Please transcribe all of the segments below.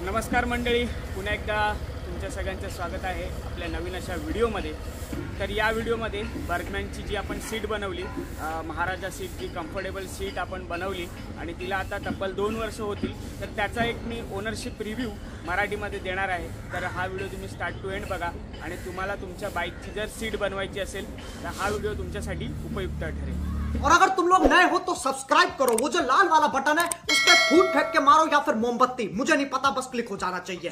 नमस्कार मंडळी, पुन्हा एकदा तुमच्या सगळ्यांचं स्वागत आहे आपल्या नवीन अशा व्हिडिओमध्ये। तर या व्हिडिओमध्ये बर्गमॅनची जी आपण सीट बनवली, महाराजा सीट, जी कम्फर्टेबल सीट आपण बनवली आणि तिला आता तब्बल 2 वर्ष होतील, तर त्याचा एक मी ओनरशिप रिव्ह्यू मराठीमध्ये देणार आहे। तर हा व्हिडिओ तुम्ही स्टार्ट टू एंड बघा आणि तुम्हाला तुमच्या बाईकची जर सीट बनवायची असेल तर हा व्हिडिओ तुमच्यासाठी उपयुक्त ठरेल। और अगर तुम लोग नए हो तो सब्सक्राइब करो, वो जो लाल वाला बटन है उस पर फूट फेंक के मारो या फिर मोमबत्ती, मुझे नहीं पता, बस क्लिक हो जाना चाहिए।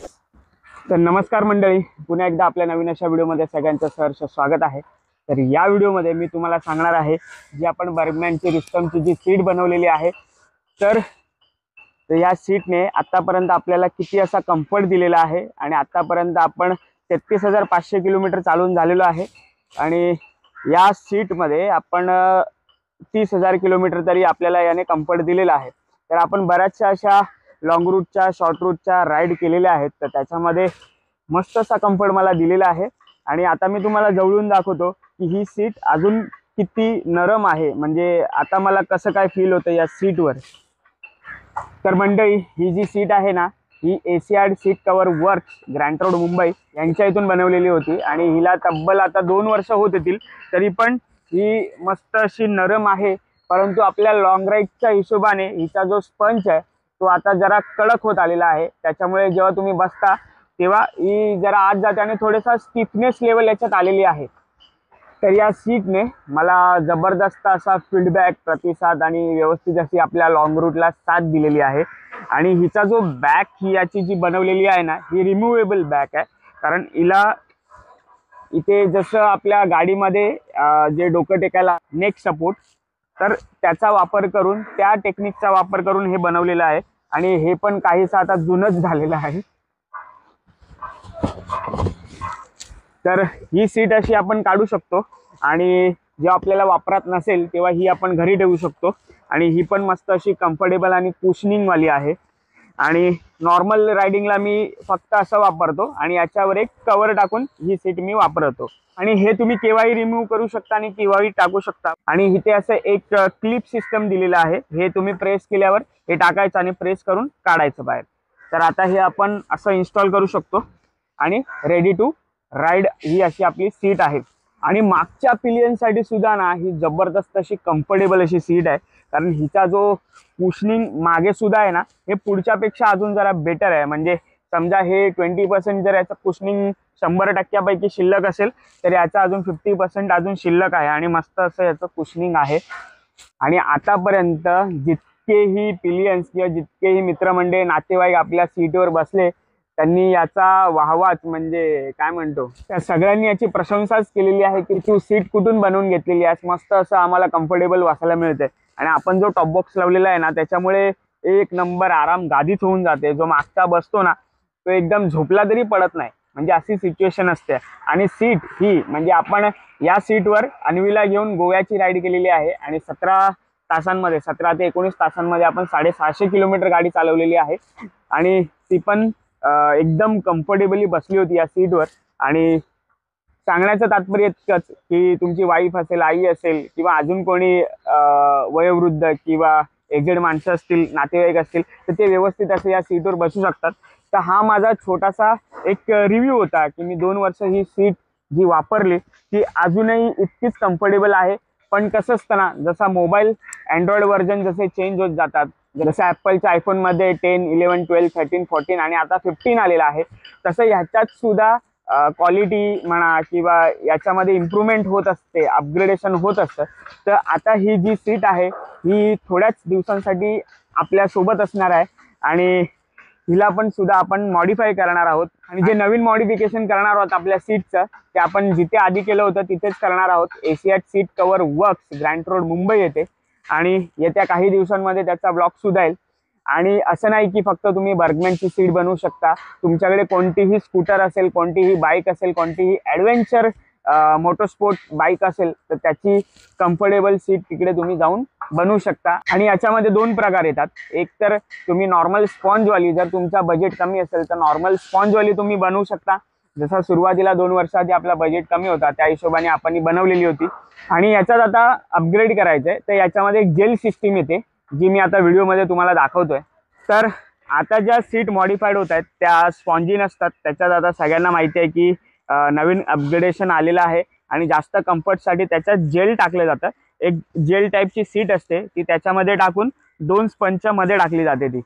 तर नमस्कार मंडळी, पुन्हा एकदा आपल्या नवीन अशा व्हिडिओमध्ये सगळ्यांचं सहर्ष स्वागत आहे। तर या व्हिडिओमध्ये मी तुम्हाला सांगणार आहे जी आपण बर्गमॅनची रुस्तमची जी सीट बनवलेली आहे, तर या सीटने आतापर्यंत आपल्याला किती असा कम्फर्ट दिलेला आहे आणि आतापर्यंत आपण 33,500 किलोमीटर चालून झालेलो आहे आणि या सीटमध्ये आपण 30,000 किलोमीटर तरी आपल्याला याने कम्फर्ट दिलेला आहे। तर आपण बऱ्याचशा अशा लॉंग रूटच्या, शॉर्ट रूटच्या राईड केलेल्या आहेत, तर त्याच्यामध्ये मस्त असा कम्फर्ट मला दिलेला आहे। आणि आता मी तुम्हाला जवळून दाखवतो की ही सीट अजून किती नरम आहे, म्हणजे आता मला कसं काय फील होतं या सीटवर। तर मंडळी, ही जी सीट आहे ना, ही Asiad seat cover works, grant road, Mumbai यांच्या इथून बनवलेली होती आणि हिला तब्बल आता 2 वर्ष होत येतील, तरी पण ही मस्त अशी नरम आहे। परंतु आपल्या लॉंग राईडच्या हिशोबाने हिचा जो स्पंज आहे तो आता जरा कडक होत आलेला आहे, त्याच्यामुळे जेव्हा तुम्ही बसता तेव्हा ही जरा आत जाते आणि थोडासा स्टिफनेस लेवल याच्यात आलेली आहे। तर या सीटने मला जबरदस्त असा फीडबॅक, प्रतिसाद आणि व्यवस्थित अशी आपल्या लॉंग रूटला साथ दिलेली आहे। आणि हिचा जो बॅक, ही याची जी बनवलेली आहे ना, ही रिमूवेबल बॅक आहे, कारण हिला इथे जसं आपल्या गाडीमध्ये जे डोकं टेकायला नेक सपोर्ट, तर त्याचा वापर करून, त्या टेक्निकचा वापर करून हे बनवलेलं आहे आणि हे पण काहीसं आता जुनच झालेलं आहे। तर ही सीट अशी आपण काढू शकतो आणि जेव्हा आपल्याला वापरात नसेल तेव्हा ही आपण घरी ठेवू शकतो आणि ही पण मस्त अशी कम्फर्टेबल आणि कुशनिंग वाली आहे। आणि नॉर्मल रायडिंगला मी फक्त असं वापरतो आणि याच्यावर एक कवर टाकून ही सीट मी वापरतो आणि हे तुम्ही केव्हाही रिमूव्ह करू शकता आणि केव्हाही टाकू शकता। आणि इथे असं एक क्लिप सिस्टम दिलेलं आहे, हे तुम्ही प्रेस केल्यावर हे टाकायचं आणि प्रेस करून काढायचं बाहेर। तर आता हे आपण असं इन्स्टॉल करू शकतो आणि रेडी टू राईड ही अशी आपली सीट आहे। आणि मागच्या पिलियनसाठी सुद्धा ना ही जबरदस्त अशी कम्फर्टेबल अशी सीट आहे, कारण हिचा जो कुशनिंग मागे सुद्धा आहे ना, हे पुढच्यापेक्षा अजून जरा बेटर आहे। म्हणजे समजा हे 20% जर याचं कुशनिंग 100% शिल्लक असेल तर याचा अजून 50% अजून शिल्लक आहे आणि मस्त असं याचं कुशनिंग आहे। आणि आतापर्यंत जितकेही पिलियन्स किंवा जितकेही मित्रमंडळी, नातेवाईक आपल्या सीटवर बसले, त्यांनी याचा वाहवाच, म्हणजे काय म्हणतो, त्या सगळ्यांनी याची प्रशंसाच केलेली आहे की तू सीट कुठून बनवून घेतलेली आहेस, मस्त असं आम्हाला कम्फर्टेबल वासायला मिळते। आणि आपण जो टॉप बॉक्स लावलेला आहे ना, त्याच्यामुळे एक नंबर आराम गादीच होऊन जाते। जो मागचा बसतो ना, तो एकदम झोपला तरी पडत नाही, म्हणजे अशी सिच्युएशन असते। आणि सीट ही, म्हणजे आपण या सीटवर अन्वीला घेऊन गोव्याची राईड केलेली आहे आणि 17 तासांमध्ये, 17 ते 19 तासांमध्ये आपण 650 किलोमीटर गाडी चालवलेली आहे आणि ती पण एकदम कम्फर्टेबली बसली होती या सीटवर। आणि सांगण्याचं तात्पर्य इतकंच की तुमची वाईफ असेल, आई असेल किंवा अजून कोणी वयोवृद्ध किंवा एजेड माणसं असतील, नातेवाईक असतील, तर ते व्यवस्थित असे या सीटवर बसू शकतात। तर हा माझा छोटासा एक रिव्ह्यू होता की मी 2 वर्ष ही सीट जी वापरली ती अजूनही इतकीच कम्फर्टेबल आहे। पण कसं असतं ना, जसा मोबाईल अँड्रॉइड व्हर्जन जसे चेंज होत जातात, जसं ॲपलच्या आयफोनमध्ये 10, 11, 12, 13, 14 आणि आता 15 आलेला आहे, तसं ह्याच्यात सुद्धा क्वालिटी म्हणा किंवा याच्यामध्ये इम्प्रूव्हमेंट होत असते, अपग्रेडेशन होत असतं। तर आता ही जी सीट आहे ही थोड्याच दिवसांसाठी आपल्यासोबत असणार आहे आणि हिला पण सुद्धा आपण मॉडिफाय करणार आहोत। आणि जे नवीन मॉडिफिकेशन करणार आहोत आपल्या सीटचं, ते आपण जिथे आधी केलं होतं तिथेच करणार आहोत, Asiad seat cover works, grant road, Mumbai येथे। आणि येत्या काही दिवसांमध्ये त्याचा ब्लॉग सुद्धा येईल। आणि असं नाही की फक्त तुम्ही बर्गमॅनची सीट बनवू शकता, तुमच्याकडे कोणतीही स्कूटर असेल, कोणतीही बाईक असेल, कोणतीही ॲडव्हेंचर मोटरस्पोर्ट बाईक असेल, तर त्याची कम्फर्टेबल सीट तिकडे तुम्ही जाऊन बनवू शकता। आणि याच्यामध्ये 2 प्रकार येतात, एक तर तुम्ही नॉर्मल स्पॉन्जवाली, जर तुमचा बजेट कमी असेल तर नॉर्मल स्पॉन्जवाली तुम्ही बनवू शकता। जसा सुरुवातीला 2 वर्षाआधी आपला बजेट कमी होता त्या हिशोबाने आपण ही बनवलेली होती। आणि याच्यात आता अपग्रेड करायचं आहे, तर याच्यामध्ये एक जेल सिस्टीम येते जी मी आता व्हिडिओमध्ये तुम्हाला दाखवतोय। तर आता ज्या सीट मॉडिफाईड होत आहेत त्या स्पॉन्जी नसतात. त्याच्यात आता सगळ्यांना माहिती आहे की नवीन अपग्रेडेशन आलेलं आहे आणि जास्त कम्फर्टसाठी त्याच्यात जेल टाकलं जातं. एक जेल टाईपची सीट असते ती त्याच्यामध्ये टाकून 2 स्पंजमध्ये टाकली जाते ती.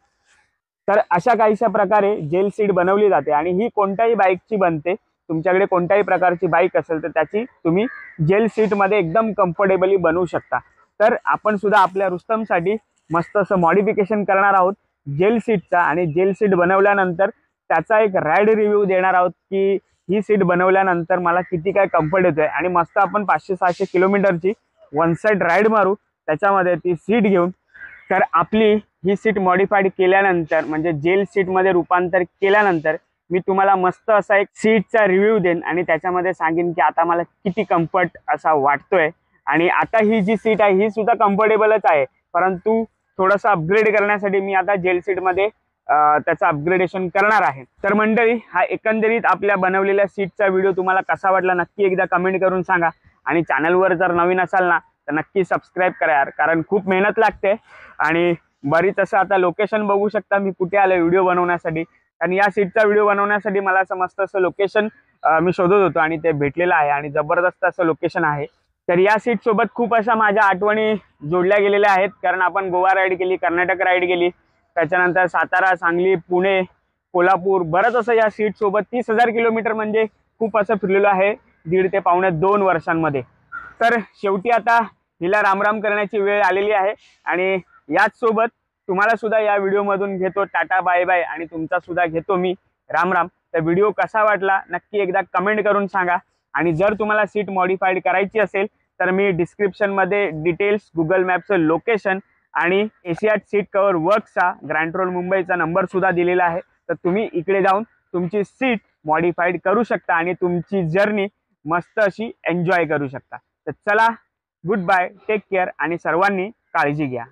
तर अशा काहीशा प्रकारे जेल सीट बनवली जाते आणि ही कोणत्याही बाईकची बनते. तुमच्याकडे कोणत्याही प्रकारची बाईक असेल तर त्याची तुम्ही जेल सीटमध्ये एकदम कम्फर्टेबली बनवू शकता. तर आपण सुद्धा आपल्या रुस्तमसाठी मस्त असं मॉडिफिकेशन करणार आहोत जेल सीटचा आणि जेल सीट बनवल्यानंतर त्याचा एक राईड रिव्ह्यू देणार आहोत की ही सीट बनवल्यानंतर मला किती काय कम्फर्ट येतोय आणि मस्त आपण 500-600 किलोमीटरची वन साईड राईड मारू त्याच्यामध्ये ती सीट घेऊन. तर आपली ही सीट मॉडिफाईड केल्यानंतर म्हणजे जेल सीटमध्ये रूपांतर केल्यानंतर मी तुम्हाला मस्त असा एक सीटचा रिव्ह्यू देईन आणि त्याच्यामध्ये सांगेन की आता मला किती कम्फर्ट असा वाटतोय. आणि आता ही जी सीट आहे ही सुद्धा कम्फर्टेबलच आहे, परंतु थोडंसं अपग्रेड करण्यासाठी मी आता जेल सीटमध्ये त्याचं अपग्रेडेशन करणार आहे. तर मंडळी, हा एकंदरीत आपल्या बनवलेल्या सीटचा व्हिडिओ तुम्हाला कसा वाटला नक्की एकदा कमेंट करून सांगा. आणि चॅनलवर जर नवीन असाल ना तर नक्की सबस्क्राईब करा यार, कारण खूप मेहनत लागते. आणि बरीच असं आता लोकेशन बघू शकता मी कुठे आलो व्हिडिओ बनवण्यासाठी. आणि या सीटचा व्हिडिओ बनवण्यासाठी मला असं मस्त असं लोकेशन मी शोधत होतो आणि ते भेटलेलं आहे आणि जबरदस्त असं लोकेशन आहे. तर या सीट सोबत खूप अशा माझ्या आठवणी जोडल्या गेलेल्या आहेत, कारण आपण गोवा राईड केली, कर्नाटक राईड केली, त्याच्यानंतर सातारा, सांगली, पुणे, कोल्हापूर, बरंच असं या सीट सोबत 30,000 किलोमीटर म्हणजे खूप असं फिरलेलो आहे 1.5 ते पावणे 2 वर्षांमध्ये. तर शेवटी आता हिला रामराम करण्याची वेळ आलेली आहे आणि याच सोबत तुम्हाला सुद्धा या व्हिडिओमधून घेतो टाटा बाय बाय आणि तुमचा सुद्धा घेतो मी रामराम. तर व्हिडिओ कसा वाटला नक्की एकदा कमेंट करून सांगा. आणि जर तुम्हाला सीट मॉडिफाईड करायची असेल तर मी डिस्क्रिप्शनमध्ये डिटेल्स, गुगल मॅपचं लोकेशन आणि एशियाड सीट कव्हर वर्कचा ग्रँड रोड मुंबईचा नंबर सुद्धा दिलेला आहे. तर तुम्ही इकडे जाऊन तुमची सीट मॉडिफाईड करू शकता आणि तुमची जर्नी मस्त अशी एन्जॉय करू शकता. तर चला, गुड बाय, टेक केअर आणि सर्वांनी काळजी घ्या.